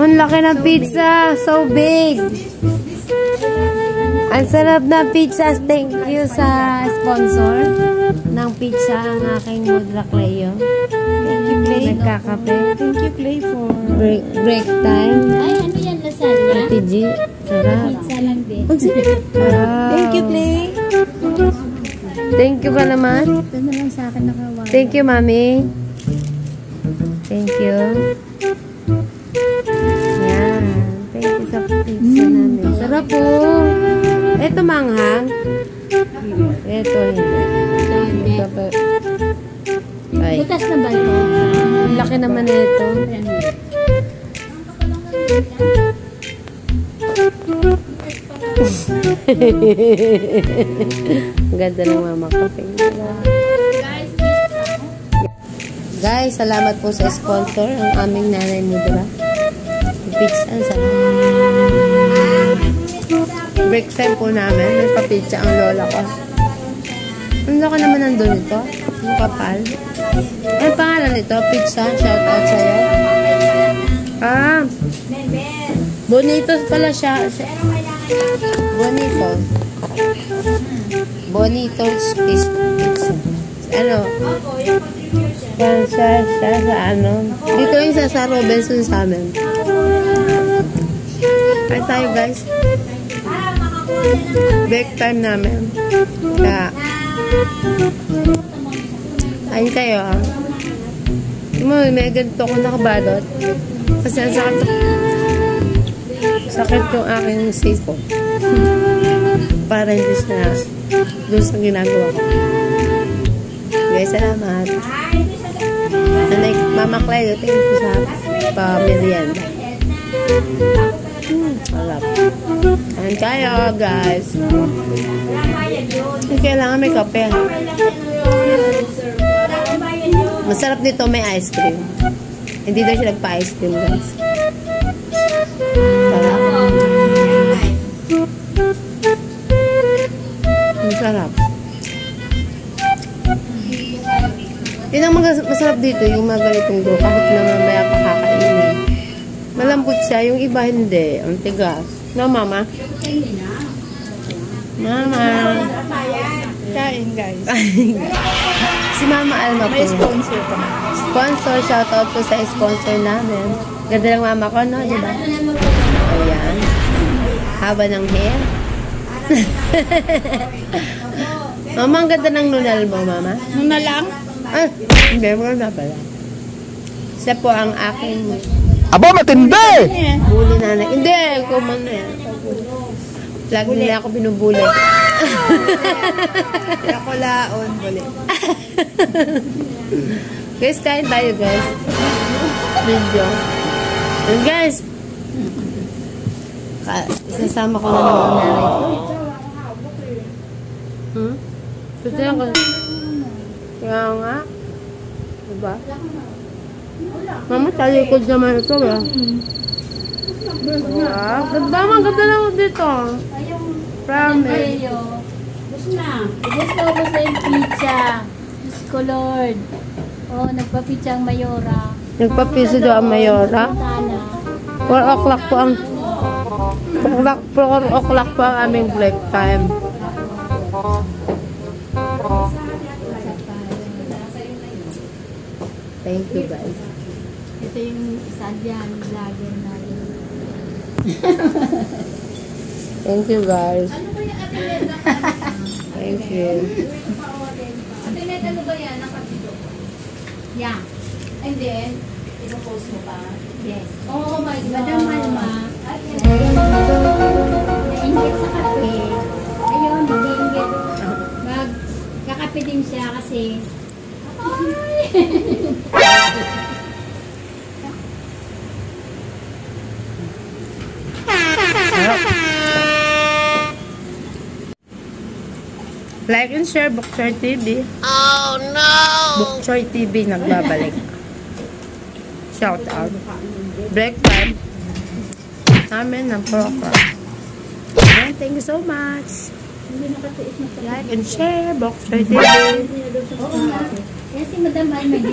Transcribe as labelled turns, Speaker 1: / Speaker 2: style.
Speaker 1: Ang laki ng pizza. So big. Ang sarap na pizza. Thank you sa sponsor ng pizza, ang aking Mudra Cleo.
Speaker 2: Thank you, Clay.
Speaker 1: Nagkakape.
Speaker 2: Thank you, Clay, for
Speaker 1: Break time.
Speaker 3: Ay, ano yan? Lasagna?
Speaker 1: Ate G. Sarap.
Speaker 3: Pizza lang din.
Speaker 1: Wow.
Speaker 2: Thank you, Clay.
Speaker 1: Thank you ka naman.
Speaker 3: Ito na lang sa akin nakawa.
Speaker 1: Thank you, Mami. Thank you. Yan. Thank you sa pizza namin. Sarap po. Ito manghang. Ito hindi. Ito pa. Ay.
Speaker 3: Butas na ba ito?
Speaker 1: Laki naman na ito. Ganda ng mama ko. Guys, salamat po sa sponsor, ang aming nanay Mudra. Pizza, ang sarap. Break time po namin. May papizza ang lola ko. Ang laki naman nandun ito. Ang kapal. Ano pangalan nito? Pizza. Shout out sa'yo. Ah. Bonitos pala siya. Bonitos. Bonitos is pizza. Ano? Sa ano? Dito yung sa Robinson sa amin. Ay tayo guys. Break time namin. Kaya ayun kayo ah. May ganito ko nakabalot. Kasi ang sakit yung aking sipon. Para hindi siya doon sa ginagawa ko. Guys, salamat. Like Mama Cleo, thank you sa pamilyan. Harap. Ayan kayo, guys. Kailangan may kape. Masarap nito, may ice cream. Hindi daw siya nagpa-ice cream, guys. Sarap. Masarap. Yun ang masarap dito, yung mga ganitong do, kahit na mamaya pa kakainin. Malambot siya, yung iba hindi. Ang tigas. No, Mama? Mama.
Speaker 2: Kain, guys.
Speaker 1: Si Mama Alma po.
Speaker 2: May sponsor pa.
Speaker 1: Sponsor, shoutout po sa sponsor namin. Ganda ng mama ko, no? Diba? Ayan. Haba ng hair. Mama, ang ganda ng nunal mo, Mama.
Speaker 2: Nuna lang?
Speaker 1: Ah, hindi mo na pala. Siya po ang aking
Speaker 4: Aba, matindi!
Speaker 1: bully nanay. Hindi, ikaw man na yan. Lagi nila ako binubuli.
Speaker 2: Kaya ko laon, buli.
Speaker 1: Guys, kain tayo, guys. Video. And guys, isasama ko na naman ang nanay ko. Gusto yan ko. Kaya nga. Diba? Mama, sa likod naman ito, ba? Ganda man, ganda lang dito. Promise.
Speaker 3: Gusto na. Gusto ko sa yung pizza. Diyos ko, Lord. Oh, nagpa-pizza ang Mayora.
Speaker 1: Nagpa-pizza daw ang Mayora. 4 o'clock po ang 4 o'clock po ang aming break time. Thank you, guys.
Speaker 3: Ito yung isa dyan, vlogger natin.
Speaker 1: Thank you, guys. Thank you.
Speaker 5: Atinet, ano ba yan? Nakapito?
Speaker 3: Yeah.
Speaker 5: And then, ipopost mo pa?
Speaker 3: Yes.
Speaker 5: Oh my God.
Speaker 3: Madam Alma. Nainggit sa kape. Ayun, nag-iinggit. Magkakape din siya kasi
Speaker 1: Like and share Bokchoy TV.
Speaker 4: Oh no!
Speaker 1: Bokchoy TV nagbabalik. Shout out. Break time. Amen ng program. Thank you so much. Like and share Bokchoy TV.
Speaker 3: Kasi Madam Alma, hindi